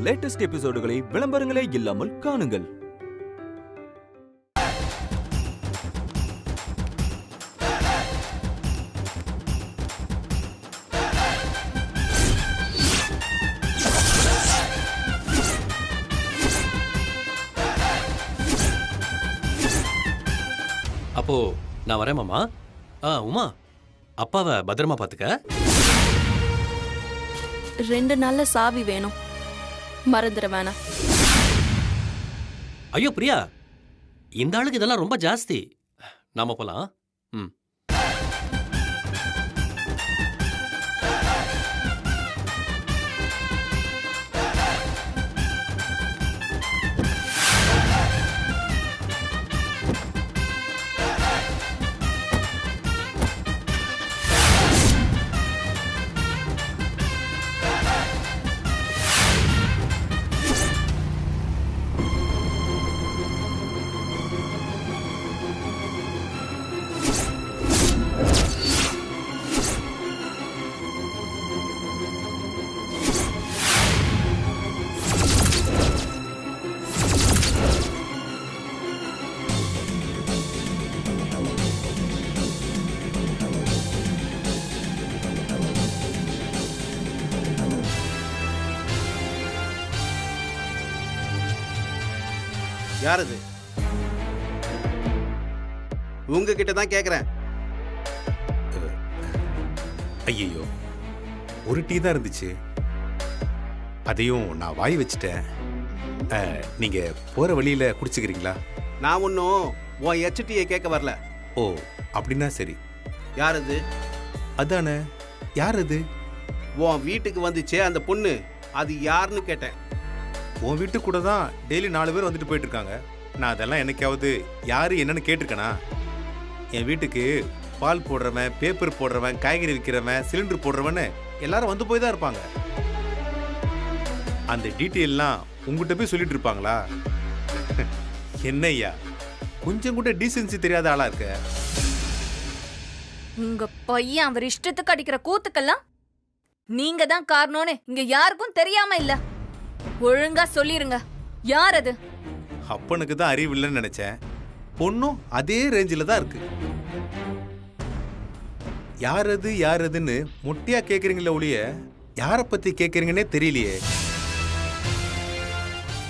Latest எபிசோடுகளை விளம்பரங்களே இல்லாமல் காணுங்கள். அப்போ நான் வரேன் மாமா. உமா, அப்பாவை பத்திரமா பாத்துக்க. 2 நாள்ல சாவி வேணும், மறந்துட வேணாம். ஐயோ பிரியா, இந்த ஆளுக்கு இதெல்லாம் ரொம்ப ஜாஸ்தி. நாம போலாம். யாரது? உங்ககிட்ட தான் கேக்குறேன். ஐயோ, ஒரு டீ தான் இருந்துச்சு, அதையும் நான் வாய் வச்சுட்டேன். நீங்க போற வழியில குடிச்சுக்கிறீங்களா? நான் ஒன்னும் உன் எச்டியை கேட்க வரல. ஓ, அப்படின்னா சரி. யாரது? அதானே, யார் அது? உன் வீட்டுக்கு வந்துச்சே அந்த பொண்ணு, அது யாருன்னு கேட்டேன். உன் வீட்டு கூட தான் டெய்லி 4 பேர் வந்துட்டு போயிட்டு இருக்காங்க. நான் அதெல்லாம் என்னைக்காவது யாரு என்னன்னு கேட்டிருக்கேனா? என் வீட்டுக்கு பால் போடுறவன், பேப்பர் போடுறவன், காய்கறி விற்கிறவன், சிலிண்டர் போடுறவன்னு எல்லாரும் வந்து போய் தான் இருப்பாங்க. அந்த டீட்டெயில்லாம் உங்ககிட்ட போய் சொல்லிட்டு இருப்பாங்களா? என்னய்யா, கொஞ்சம் கூட டீசென்சி தெரியாத ஆளா இருக்க. உங்க பையன் அவர் இஷ்டத்துக்கு அடிக்கிற கூத்துக்கெல்லாம் நீங்க தான் காரணம்னு இங்க யாருக்கும் தெரியாம இல்ல. ஒழுங்கா சொல்லிருங்க, யார் அது? அப்பனுக்கு தான் அறிவு இல்லைன்னு நினைச்சேன். பொண்ணும் அதே ரேஞ்சில தான் இருக்கு. யார் அதுன்னு முட்டியா கேக்குறீங்களே ஒழிய யாரை பத்தி கேக்குறீங்கன்னே தெரியலையே.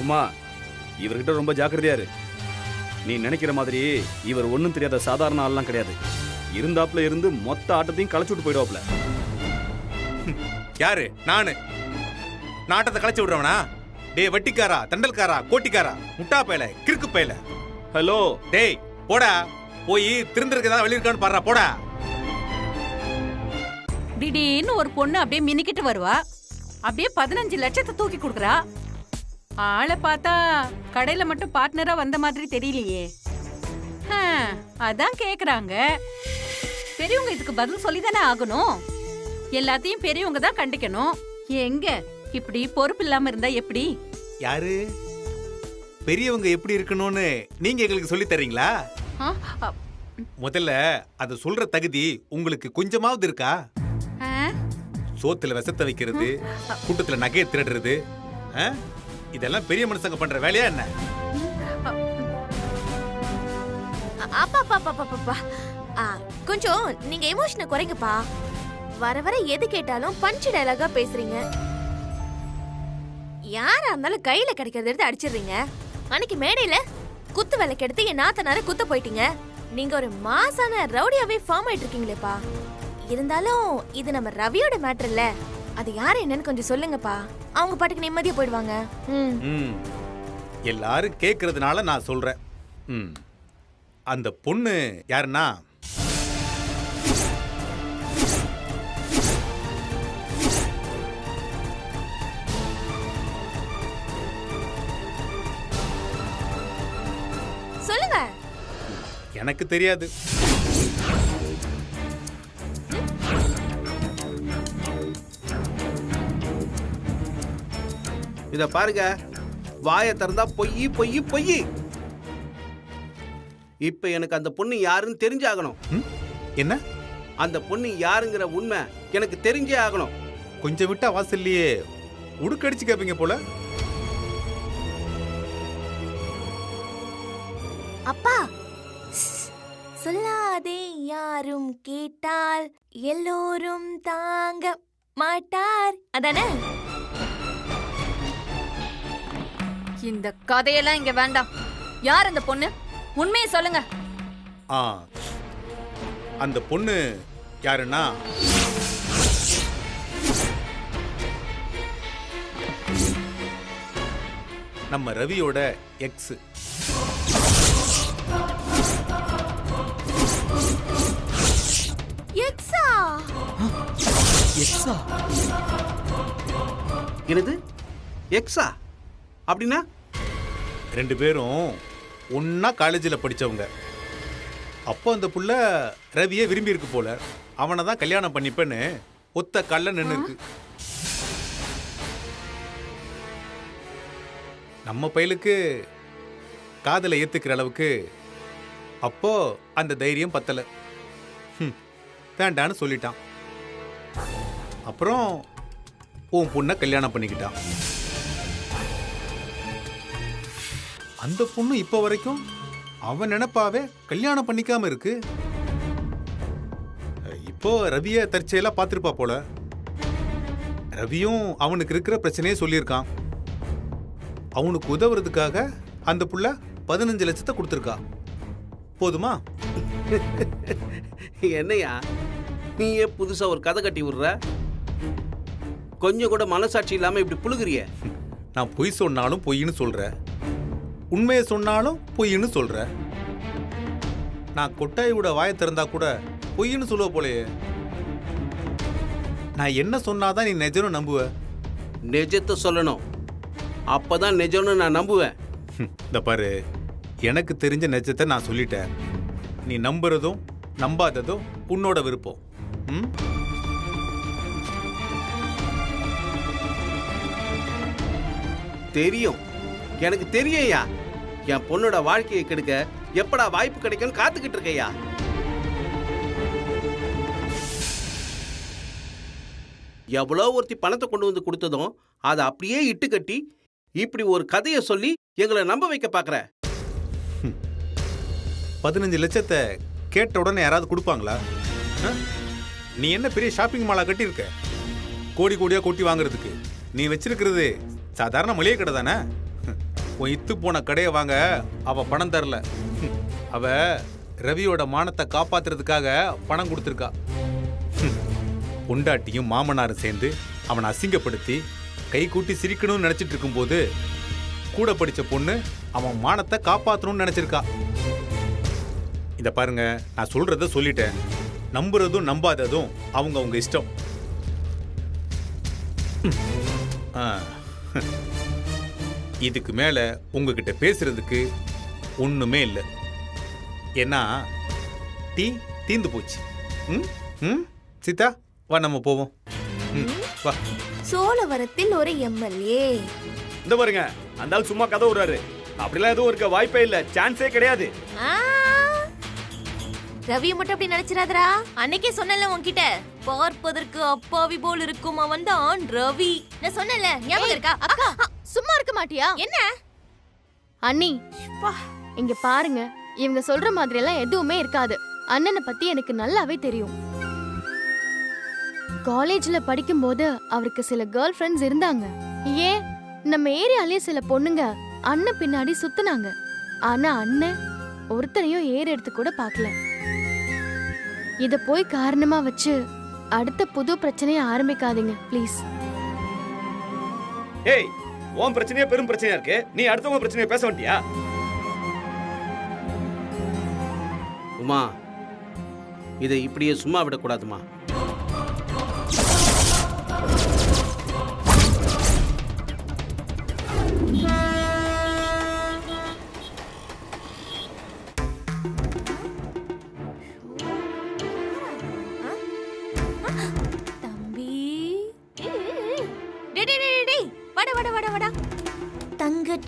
உமா, இவர்கிட்ட ரொம்ப ஜாக்கிரதையா இரு. நீ நினைக்கிற மாதிரி இவர் ஒன்னும் தெரியாத சாதாரண ஆள்லாம் கிடையாது. இருந்தாப்புல இருந்து மொத்த ஆட்டத்தையும் களைச்சுட்டு போயிடுவாப்ல. யாரு? நானு நாட்டத்தை களைச்சு விடுறவனா? டே வட்டிக்காரா, தண்டல்காரா, கோட்டிக்காரா, முட்டா பயல, கிறுக்கு பயல. ஹலோ, டேய் போடா, போய் திருந்திருக்கு ஏதாவது வெளிய இருக்கான்னு பாறா, போடா. திடீர்னு ஒரு பொண்ணு அப்படியே மினிக்கிட்டு வருவா, அப்படியே 15 லட்சத்தை தூக்கி கொடுக்குறா. ஆளை பார்த்தா கடையில மட்டும் பார்ட்னரா வந்த மாதிரி தெரியலையே. அதான் கேக்குறாங்க. பெரியவங்க இதுக்கு பதில் சொல்லிதானே ஆகணும். எல்லாத்தையும் பெரியவங்க தான் கண்டிக்கணும். எங்க இப்படி பொறுப்பு இல்லாம இருந்தா எப்படி? யாரு பெரியவங்க எப்படி இருக்கணும்னு நீங்க எங்களுக்கு சொல்லி தரீங்களா? முதல்ல அது சொல்ற தகுதி உங்களுக்கு கொஞ்சமாவது இருக்கா? சோத்துல விஷத்தை வைக்கிறது, கூட்டத்துல நகையை திருடுறது, இதெல்லாம் பெரிய மனுஷங்க பண்ற வேலையா என்ன? அப்பா கொஞ்சம் நீங்க எமோஷனை குறைங்கப்பா. வர வர எது கேட்டாலும் பஞ்ச் டயலாகா பேசுறீங்க. யாரா இருந்தாலும் கையில கிடைக்கிறத எடுத்து அடிச்சிடுறீங்க. அன்னைக்கு மேடையில குத்து விளக்கு எடுத்து என் நாத்தனார குத்த போயிட்டீங்க. நீங்க ஒரு மாசான ரவுடியாவே ஃபார்ம் ஆயிட்டு இருக்கீங்களேப்பா. இருந்தாலும் இது நம்ம ரவியோட மேட்டர் இல்ல. அது யாரு என்னன்னு கொஞ்சம் சொல்லுங்கப்பா. அவங்க பாட்டுக்கு நிம்மதியா போயிடுவாங்க. எல்லாரும் கேக்குறதுனால நான் சொல்றேன். அந்த பொண்ணு யாருன்னா, சொல்லுங்க. எனக்கு தெரியாது. இத பாருங்க, வாயை திறந்தா பொய் பொய் பொய். இப்ப எனக்கு அந்த பொண்ணு யாருன்னு தெரிஞ்சாகணும். என்ன? அந்த பொண்ணு யாருங்கிற உண்மை எனக்கு தெரிஞ்சே ஆகணும். கொஞ்சம் விட்டா வாசல்லையே உடுக்கடிச்சு கேப்பீங்க போல. அப்பா சொல்லாதே யாரும் கேட்டால் எல்லோரும் தாங்க மாட்டார் அதானே? இந்த கதையெல்லாம் இங்க வேண்டாம். யார் அந்த பொண்ணு? உண்மையை சொல்லுங்க. ஆ அந்த பொண்ணு யாருன்னா நம்ம ரவியோட எக்ஸ். எக்ஸா? எக்ஸா? என்னது எக்ஸா? அப்படின்னா 2 பேரும் ஒன்னா காலேஜில் படித்தவங்க. அப்போ அந்த புள்ள ரவியை விரும்பி இருக்கு போல. அவனை தான் கல்யாணம் பண்ணிப்பேன்னு ஒத்த கல்ல நின்று இருக்கு. நம்ம பையலுக்கு காதலை ஏத்துக்கிற அளவுக்கு அப்போ அந்த தைரியம் பத்தல. வேண்டான்னு சொல்லிட்டான். அப்புறம் உன் பொண்ணை கல்யாணம் பண்ணிக்கிட்டான். அந்த பொண்ணு இப்ப வரைக்கும் அவன் நினைப்பாவே கல்யாணம் பண்ணிக்காம இருக்கு. இப்போ ரவிய தற்செயலா பார்த்திருப்பா போல. ரவியும் அவனுக்கு இருக்கிற பிரச்சனையே சொல்லியிருக்கான். அவனுக்கு உதவுறதுக்காக அந்த புள்ள 15 லட்சத்தை கொடுத்துருக்கா. போதுமா? என்னையா நீயே புதுசா ஒரு கதை கட்டி விடுற? கொஞ்சம் கூட மனசாட்சி இல்லாம இப்படி புழுகுறிய. நான் பொய் சொன்னாலும் பொய்ன்னு சொல்ற, உண்மையை சொன்னாலும் பொய்ன்னு சொல்ற. நான் கொட்டாயோட வாயை திறந்தா கூட பொய்ன்னு சொல்லுவ போலயே. நான் என்ன சொன்னாதான் நீ நிஜம்னு நம்புவ? நிஜத்தை சொல்லணும், அப்பதான் நிஜம்னு நான் நம்புவேன். இந்த பாரு, எனக்கு தெரிஞ்ச நிஜத்தை நான் சொல்லிட்டேன். நீ நம்புறதும் நம்பாததும் உன்னோட விருப்பம். தெரியும், எனக்கு தெரியும்யா. என் பொண்ணோட வாழ்க்கையை கெடுக்க எப்படா வாய்ப்பு கிடைக்கும்னு காத்துக்கிட்டு இருக்கையா. எவ்வளோ ஒருத்தி பணத்தை கொண்டு வந்து கொடுத்ததும் அதை அப்படியே இட்டு கட்டி இப்படி ஒரு கதையை சொல்லி எங்களை நம்ப வைக்க பாக்குற. 15 லட்சத்தை கேட்ட உடனே யாராவது கொடுப்பாங்களா? நீ என்ன பெரிய ஷாப்பிங் மாலா கட்டியிருக்க கோடி கோடியா கொட்டி வாங்குறதுக்கு? நீ வச்சிருக்கிறது சாதாரண மளிகை கடை தானே. உன் இத்து போன கடையை வாங்க அவ பணம் தரல. அவ ரவியோட மானத்தை காப்பாத்துறதுக்காக பணம் கொடுத்துருக்கா. பொண்டாட்டியும் மாமனாரும் சேர்ந்து அவனை அசிங்கப்படுத்தி கை கூட்டி சிரிக்கணும்னு நினைச்சிட்டு இருக்கும்போது கூட படிச்ச பொண்ணு அவன் மானத்தை காப்பாற்றணும்னு நினைச்சிருக்கா. இத பாருங்க, நான் சொல்றத சொல்லிட்டேன். நம்புறதும் நம்பாததும் அவங்க அவங்க இஷ்டம். இதுக்கு மேல உங்ககிட்ட பேசுறதுக்கு ஒண்ணுமே இல்லை. ஏன்னா டீ தீந்து போச்சு. சீதா வா, நம்ம போவோம். வா. சோழவரத்தில் ஒரு எம்எல்ஏ. இந்த பாருங்க, அந்த ஆள் சும்மா கதை விடுறாரு. அப்படிலாம் எதுவும் இருக்க வாய்ப்பே இல்ல, சான்ஸே கிடையாது. ரவிய மட்டும் அப்படி நினைச்சிராதரா. அன்னைக்கே சொன்னல உன்கிட்ட, பார்ப்பதற்கு அப்பாவி போல் இருக்கும் அவன் தான் ரவி. நான் சொன்னல, ஞாபகம் இருக்கா? அக்கா சும்மா இருக்க மாட்டியா? என்ன அண்ணி, இங்க பாருங்க, இவங்க சொல்ற மாதிரி எல்லாம் எதுவுமே இருக்காது. அண்ணனை பத்தி எனக்கு நல்லாவே தெரியும். காலேஜ்ல படிக்கும்போது அவருக்கு சில கேர்ள் ஃப்ரெண்ட்ஸ் இருந்தாங்க. ஏன் நம்ம ஏரியாலே சில பொண்ணுங்க அண்ணன் பின்னாடி சுத்துனாங்க. ஆனா அண்ணன் ஒருத்தரையும் ஏறு எடுத்து கூட பார்க்கல. இத போய் காரணமா வச்சு அடுத்த புது பிரச்சனையை ஆரம்பிக்காதீங்க ப்ளீஸ். ஏய், உன் பிரச்சனையே பெரும் பிரச்சனையா இருக்கு, நீ அடுத்தவங்க பிரச்சனையை பேச வேண்டியா? உமா, இதை இப்படியே சும்மா விடக்கூடாதுமா.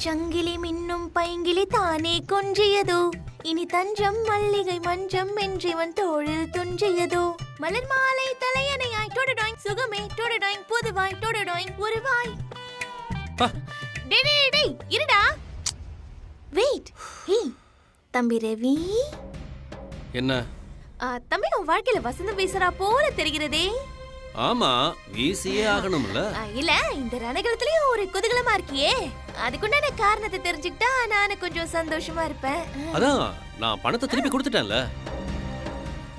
சங்கிலி மின்னும் பைங்கிலி தானே கொஞ்சியதோ, இனி தஞ்சம் மல்லிகை மஞ்சம் என்றிவன் தோழில் துஞ்சியதோ, மலர் மாலை தலையணையாய் டொடடாய் சுகமே டொடடாய் புதுவாய் டொடடாய் ஒருவாய். டேய் இருடா, வெயிட். ஹே, தம்பி ரவி, என்ன? தம்பி உன் வாழ்க்கையில வசந்தம் வீசுறா போல தெரிகிறதே. ஆமா, வீசியே ஆகணும்ல. இல்ல, இந்த ரணகலத்திலயும் ஒரு குதூகலமா இருக்கியே, அதுக்குண்டான காரணத்தை தெரிஞ்சுக்கிட்டா நானும் கொஞ்சம் சந்தோஷமா இருப்பேன். அதான் நான் பணத்தை திருப்பி கொடுத்துட்டேன்ல.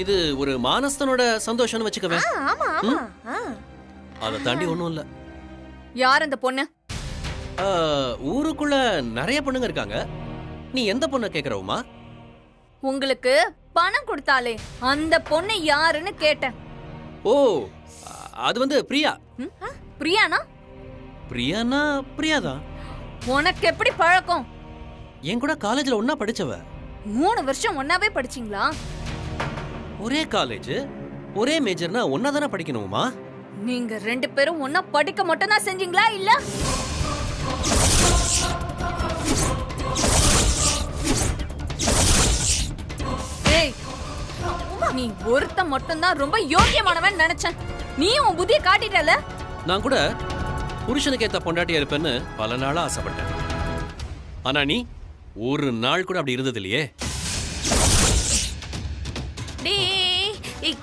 இது ஒரு மானஸ்தனோட சந்தோஷம்னு வச்சுக்கவே. ஆமா ஆமா. அதை தாண்டி ஒண்ணும் இல்ல. யார் அந்த பொண்ணு? ஊருக்குள்ள நிறைய பொண்ணுங்க இருக்காங்க. நீ எந்த பொண்ணை கேக்குறவுமா? உங்களுக்கு பணம் கொடுத்தாலே அந்த பொண்ணு யாருன்னு கேட்டேன். ஓ, அது வந்து பிரியா. பிரியானா? பிரியானா பிரியாதான். உனக்கு எப்படி பழக்கம்? என் கூட காலேஜ்ல ஒன்னா படிச்சவ. 3 வருஷம் ஒன்னாவே படிச்சீங்களா? ஒரே காலேஜ், ஒரே மேஜர்னா ஒன்னா தானே படிக்கணுமா? நீங்க 2 பேரும் ஒன்னா படிக்க மட்டும் தான் செஞ்சீங்களா இல்ல? ஏய், நீ ஒருத்த மட்டும் தான் ரொம்ப யோக்கியமானவன் நினைச்சேன். நீ உன் புத்தியை காட்டிட்டல. நான் கூட புருஷனுக்கு ஏத்த பொண்டாட்டியா இருப்பேன்னு பல நாளா ஆசைப்பட்டேன். ஆனா நீ ஒரு நாள் கூட அப்படி இருந்தது இல்லையே.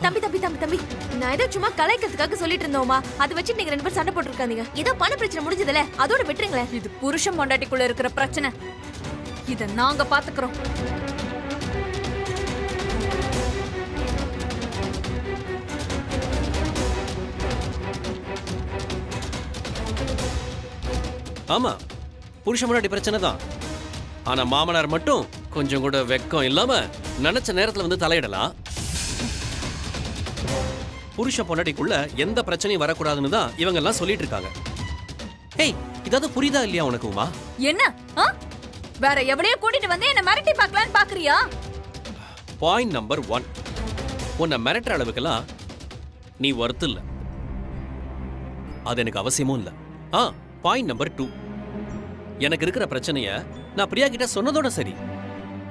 தம்பி தம்பி தம்பி தம்பி, நான் ஏதோ சும்மா கலாய்க்கிறதுக்காக சொல்லிட்டு இருந்தோமா, அதை வச்சு நீங்க 2 பேரும் சண்டை போட்டுருக்காதீங்க. ஏதோ பண பிரச்சனை முடிஞ்சதுல, அதோட விட்டுருங்களேன். இது புருஷன் பொண்டாட்டிக்குள்ள இருக்கிற பிரச்சனை. இத நாங்க பாத்துக்கிறோம். ஆமா, புருஷன் பொண்டாட்டி பிரச்சனை தான். ஆனா மாமனார் மட்டும் கொஞ்சம் கூட வெக்கம் இல்லாம நினைச்ச நேரத்துல வந்து தலையிடலாம். புருஷ பொண்டாட்டிக்குள்ள எந்த பிரச்சனையும் வரக்கூடாதுன்னு தான் இவங்க எல்லாம் சொல்லிட்டு இருக்காங்க. ஏய், இதாவது புரியுதா இல்லையா உனக்கு உமா? என்ன? வேற எவளையோ கூட்டிட்டு வந்து என்ன மிரட்டி பார்க்கலான்னு பாக்குறியா? பாயிண்ட் நம்பர் 1, உன்னை மிரட்டுற அளவுக்கெல்லாம் நீ வர்த்து இல்ல. அது எனக்கு அவசியமும் இல்ல. பாயிண்ட் நம்பர் 2, எனக்கு இருக்கிற பிரச்சனைய நான் பிரியா கிட்ட சொன்னதோட சரி.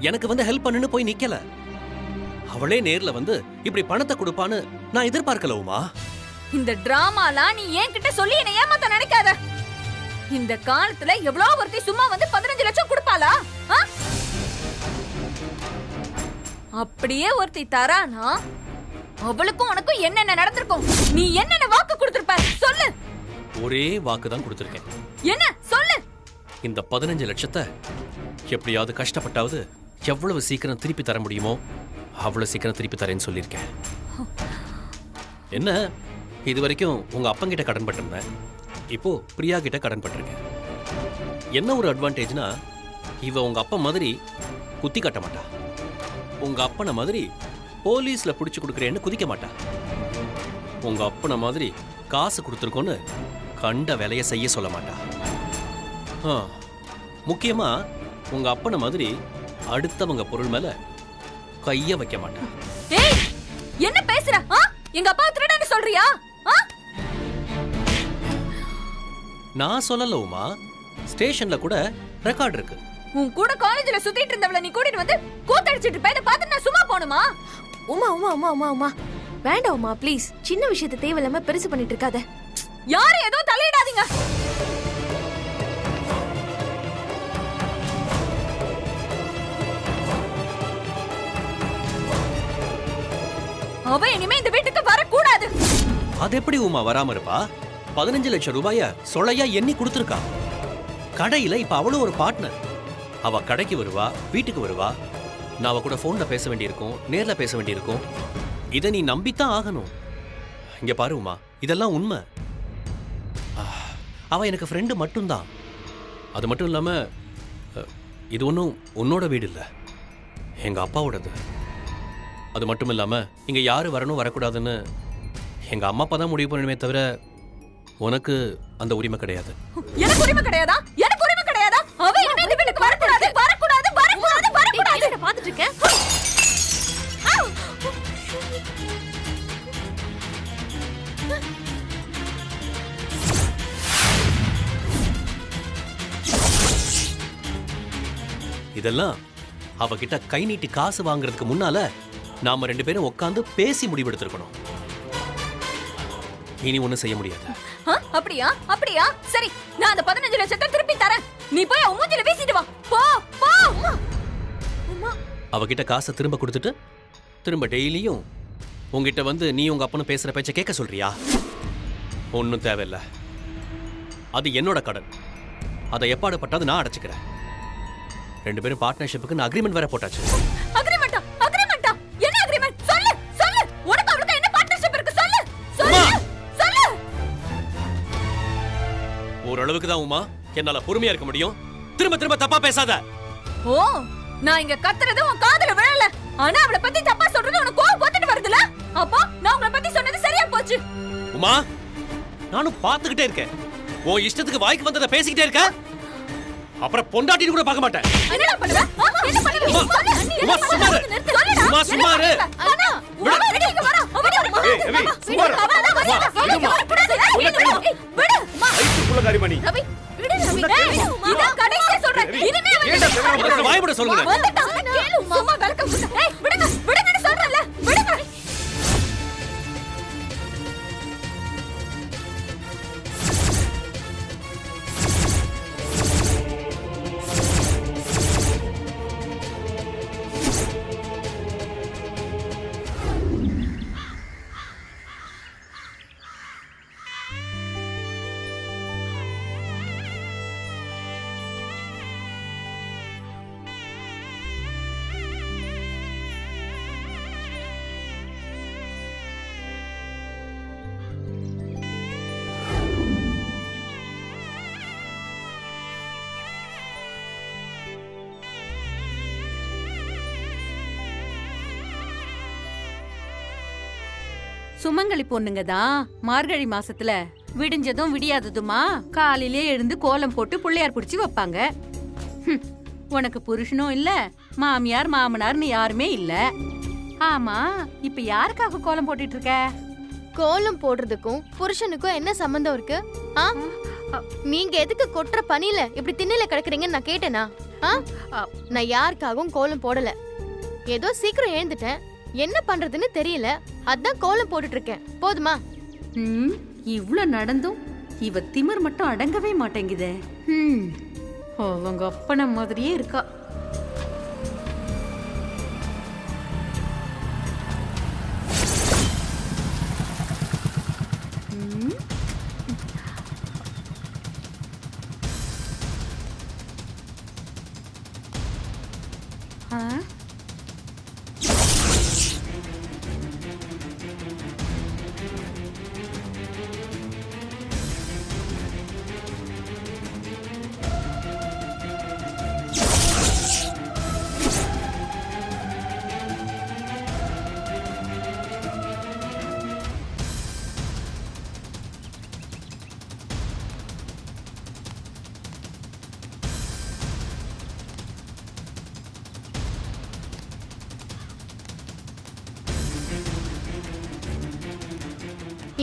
எனக்கு வந்து ஹெல்ப் பண்ணுன்னு போய் நிக்கல. அவளே நேர்ல வந்து இப்படி பணத்தை கொடுப்பான்னு நான் எதிர்பார்க்கல உமா. இந்த டிராமாலாம் நீ என்கிட்ட சொல்லி என்ன ஏமாத்த நினைக்காத. இந்த காலத்துல எவ்வளவு ஒருத்தி சும்மா வந்து 15 லட்சம் கொடுப்பாளா? அப்படியே ஒருத்தி தரானா அவளுக்கும் உனக்கும் என்னென்ன நடந்திருக்கும்? நீ என்னென்ன வாக்கு கொடுத்திருப்ப சொல்லு. ஒரே வாக்கு தான் கொடுத்திருக்கேன். என்ன சொல்லு? இந்த 15 லட்சத்தை எப்படியாவது கஷ்டப்பட்டாவது எவ்வளவு சீக்கிரம் திருப்பி தர முடியுமோ அவ்வளவு சீக்கிரம் திருப்பி தரேன்னு சொல்லியிருக்கேன். என்ன, இது வரைக்கும் உங்க அப்பங்கிட்ட கடன் பட்டிருந்தேன், இப்போ பிரியா கிட்ட கடன் பட்டிருக்கேன். என்ன ஒரு அட்வான்டேஜ்னா, இவ உங்க அப்பா மாதிரி குத்தி கட்ட மாட்டா. உங்க அப்பனை மாதிரி போலீஸ்ல பிடிச்சு கொடுக்குறேன்னு குதிக்க மாட்டா. உங்க அப்பனை மாதிரி காசு கொடுத்துருக்கோன்னு கண்ட வேலையை செய்ய சொல்ல மாட்டா. முக்கியமா உங்க அப்பனை மாதிரி அடுத்தவங்க பொருள் மேல கைய வைக்க மாட்டா. ஏய், என்ன பேசுற? எங்க அப்பா திருடன்னு சொல்றியா? நான் சொல்லல உமா, ஸ்டேஷன்ல கூட ரெக்கார்ட் இருக்கு. உன் கூட காலேஜ்ல சுத்திட்டு இருந்தவள நீ கூட்டிட்டு வந்து கூத்தடிச்சிட்டு இருப்ப. இத பார்த்து நான் சும்மா போணுமா? உமா உமா உமா உமா உமா வேண்டாம் உமா, ப்ளீஸ். சின்ன விஷயத்தை தேவையில்லாம பெருசு பண்ணிட்டு இருக்காத. யாரும் ஏதோ தலையிடாதீங்க. அவ இனிமே இந்த வீட்டுக்கு வரக்கூடாது. அது எப்படி உமா வராம இருப்பா? 15 லட்சம் ரூபாய சொலையா எண்ணி கொடுத்துருக்கா. கடையில இப்ப அவளும் ஒரு பார்ட்னர். அவ கடைக்கு வருவா, வீட்டுக்கு வருவா. நான் அவ கூட போன்ல பேச வேண்டியிருக்கும், நேர்ல பேச வேண்டியிருக்கும். இதை நீ நம்பித்தான் ஆகணும். இங்க பாரு உமா, இதெல்லாம் உண்மை. அவ எனக்கு ஃப்ரெண்டு மட்டும்தான். அது மட்டும் இல்லாம இது ஒன்றும் உன்னோட வீடு இல்லை, எங்க அப்பாவோடது. அது மட்டும் இல்லாம இங்க யாரு வரணும் வரக்கூடாதுன்னு எங்க அம்மா அப்பா தான் முடிவு பண்ணணுமே தவிர உனக்கு அந்த உரிமை கிடையாது. எனக்கு உரிமை கிடையாதா? எனக்கு உரிமை கிடையாதா? அவ இனிமே இந்த வீட்டுக்கு வரக்கூடாது, வரக்கூடாது, வரக்கூடாது, வரக்கூடாது. நான் பாத்துட்டு இருக்கேன். இதெல்லாம் அவகிட்ட கை நீட்டி காசு வாங்குறதுக்கு முன்னால நாம 2 பேரும் உட்கார்ந்து பேசி முடிவெடுத்திருக்கணும். இனி ஒண்ணும் செய்ய முடியாது. அப்படியா? அப்படியா? சரி, நான் அந்த 15 லட்சத்தை திருப்பி தரேன். நீ போய் மூஞ்சில வீசிட்டு வா. போ போ. உமா அவகிட்ட காசை திரும்ப கொடுத்துட்டு திரும்ப டெய்லியும் உங்ககிட்ட வந்து நீ உங்க அப்பனும் பேசுற பேச்ச கேட்க சொல்றியா? ஒன்றும் தேவையில்லை. அது என்னோட கடன். அதை எப்பாடு பட்டாது நான் அடைச்சுக்கிறேன். 2 பேரும் பார்ட்னர்ஷிப்புக்கு நான் அக்ரிமெண்ட் வேற போட்டாச்சு. அக்ரிமெண்டா? அக்ரிமெண்டா? என்ன அக்ரிமெண்ட்? சொல்லு சொல்லு. உனக்கு அவளுக்கு என்ன பார்ட்னர்ஷிப் இருக்கு? சொல்லு சொல்லு சொல்லு. ஓரளவுக்கு தான் உமா என்னால பொறுமையா இருக்க முடியும். திரும்ப திரும்ப தப்பா பேசாத. ஓ, நான் இங்க கத்துறது உன் காதுல விழல. ஆனா அவளை பத்தி தப்பா சொல்றது உனக்கு கோவம் போட்டுட்டு வருதுல? அப்போ நான் உங்களை பத்தி சொன்னது சரியா போச்சு. உமா, நானும் பார்த்துக்கிட்டே இருக்கேன். உன் இஷ்டத்துக்கு வாய்க்கு வந்ததை பேசிக்கிட்டே இருக்க. அப்புறம் பொண்டாட்டின்னு கூட பார்க்க மாட்டேன். என்னடா பண்ணுவ? என்ன பண்ணுவ? உமா சும்மா இரு. உமா சும்மா இரு. அண்ணா, உமா வெளிய இங்க வர. ஏய் ரவி சும்மா இரு. விடு. ஐத்துக்குள்ள காரிமணி. ரவி, விடு ரவி. இத கடைசியா சொல்றேன். இனிமே ஏன்டா தேவனா வாய் விட சொல்லுங்க. வந்துட்டாங்க. கேளு உமா. சும்மா கலக்க விடு. ஏய் விடுங்க. விடுங்கன்னு சொல்றேன்ல. விடுங்க. சுமங்கலி பொண்ணுங்க தான் மார்கழி மாசத்துல விடிஞ்சதும் விடியாததுமா காலையிலே எழுந்து கோலம் போட்டு பிள்ளையார் பிடிச்சி வைப்பாங்க. உனக்கு புருஷனும் இல்ல, மாமியார் மாமனார்னு யாருமே இல்ல. ஆமா, இப்ப யாருக்காக கோலம் போட்டுட்டு இருக்க? கோலம் போடுறதுக்கும் புருஷனுக்கும் என்ன சம்பந்தம் இருக்கு? நீங்க எதுக்கு கொட்டுற பனியில இப்படி திண்ணையில கிடக்குறீங்கன்னு நான் கேட்டேனா? நான் யாருக்காகவும் கோலம் போடல. ஏதோ சீக்கிரம் எழுந்துட்டேன், என்ன பண்றதுன்னு தெரியல, அதான் கோலம் போட்டுட்டு இருக்கேன். போதுமா? இவ்ளோ நடந்தும் இவ திமிர் மட்டும் அடங்கவே மாட்டேங்குதே. அவங்க அப்பன மாதிரியே இருக்கா.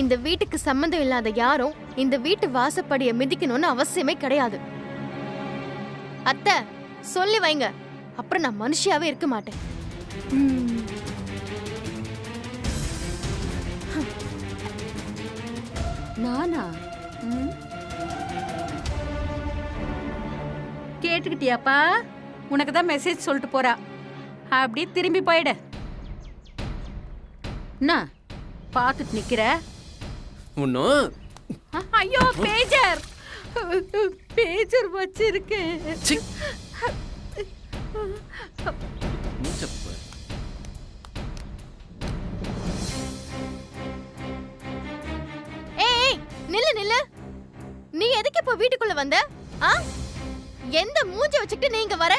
இந்த வீட்டுக்கு சம்பந்தம் இல்லாத யாரும் இந்த வீட்டு வாசப்படியை மிதிக்கணும்னு அவசியமே கிடையாது. அத்தை சொல்லி வைங்க, அப்புறம் நான் மனுஷியாவே இருக்க மாட்டேன். நானா? கேட்டுக்கிட்டியாப்பா? உனக்கு தான் மெசேஜ் சொல்லிட்டு போறா. அப்படியே திரும்பி போயிடு. என்ன பார்த்துட்டு நிக்கிற? ஐயோ, பேஜர் பேஜர் வச்சிருக்கேன். ஏய் நில்லு நில்லு, நீ எதுக்கு இப்ப வீட்டுக்குள்ள வந்த? எந்த மூஞ்ச வச்சுக்கிட்டு நீங்க வர?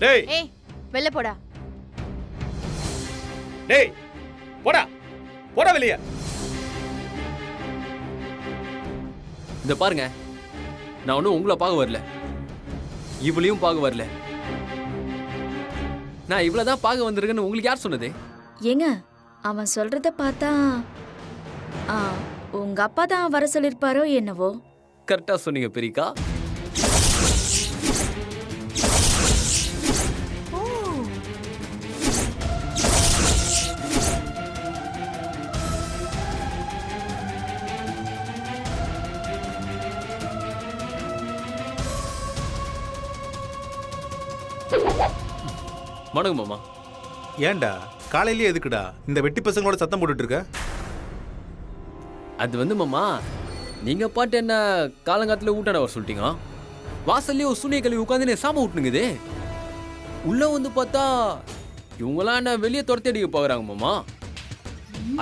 டேய் ஏய் வெளிய போடா. டேய் போடா போடா வெளிய. இந்த பாருங்க, நான் ஒன்றும் உங்களை பார்க்க வரல, இவளையும் பார்க்க வரல. நான் இவ்வளோ தான் பார்க்க வந்திருக்கேன்னு உங்களுக்கு யார் சொன்னது? ஏங்க, அவன் சொல்றத பார்த்தா உங்க அப்பா தான் வர சொல்லிருப்பாரோ என்னவோ. கரெக்டாக சொன்னீங்க பெரியக்கா. வணக்கம் மாமா. ஏன்டா காலையிலேயே எதுக்குடா இந்த வெட்டி பசங்களோட சத்தம் போட்டுட்டு இருக்க? அது வந்து மாமா, நீங்க பாட்டு என்ன காலங்காத்துல ஊட்டாட வர சொல்லிட்டீங்க. வாசல்லே ஒரு சூனிய கழுவி உட்காந்து சாம விட்டுனுங்குது. உள்ள வந்து பார்த்தா இவங்களாம் என்ன வெளியே துரத்தி அடிக்க போகிறாங்க மாமா.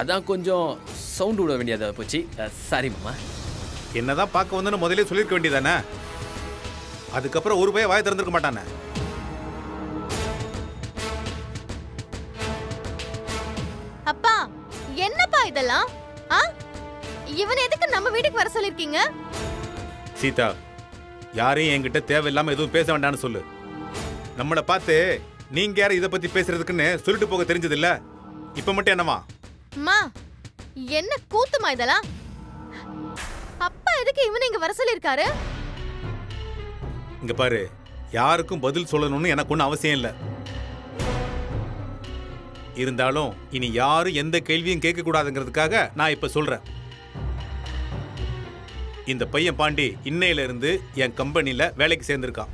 அதான் கொஞ்சம் சவுண்ட் விட வேண்டியதா போச்சு. சாரி மாமா. என்னதான் பார்க்க வந்து முதல்ல சொல்லியிருக்க வேண்டியதானே? அதுக்கப்புறம் ஒரு பையன் வாய் திறந்திருக்க மாட்டானே. அப்பா என்னப்பா இதெல்லாம்? இவன் எதுக்கு நம்ம வீட்டுக்கு வர சொல்லிருக்கீங்க? சீதா, யாரையும் என்கிட்ட தேவையில்லாம எதுவும் பேச வேண்டாம்னு சொல்லு. நம்மளை பார்த்து நீங்க யாரும் இதை பத்தி பேசுறதுக்குன்னு சொல்லிட்டு போக தெரிஞ்சது இல்ல. இப்ப மட்டும் என்னவா? அம்மா என்ன கூத்துமா இதெல்லாம்? அப்பா எதுக்கு இவனை இங்க வர சொல்லிருக்காரு? இங்க பாரு, யாருக்கும் பதில் சொல்லணும்னு எனக்கு ஒன்றும் அவசியம் இல்லை. இருந்தாலும் இனி யாரும் எந்த கேள்வியும் கேட்க கூடாதுங்கிறதுக்காக நான் இப்ப சொல்றேன். இந்த பையன் பாண்டி இன்னையில இருந்து என் கம்பெனில வேலைக்கு சேர்ந்திருக்கான்.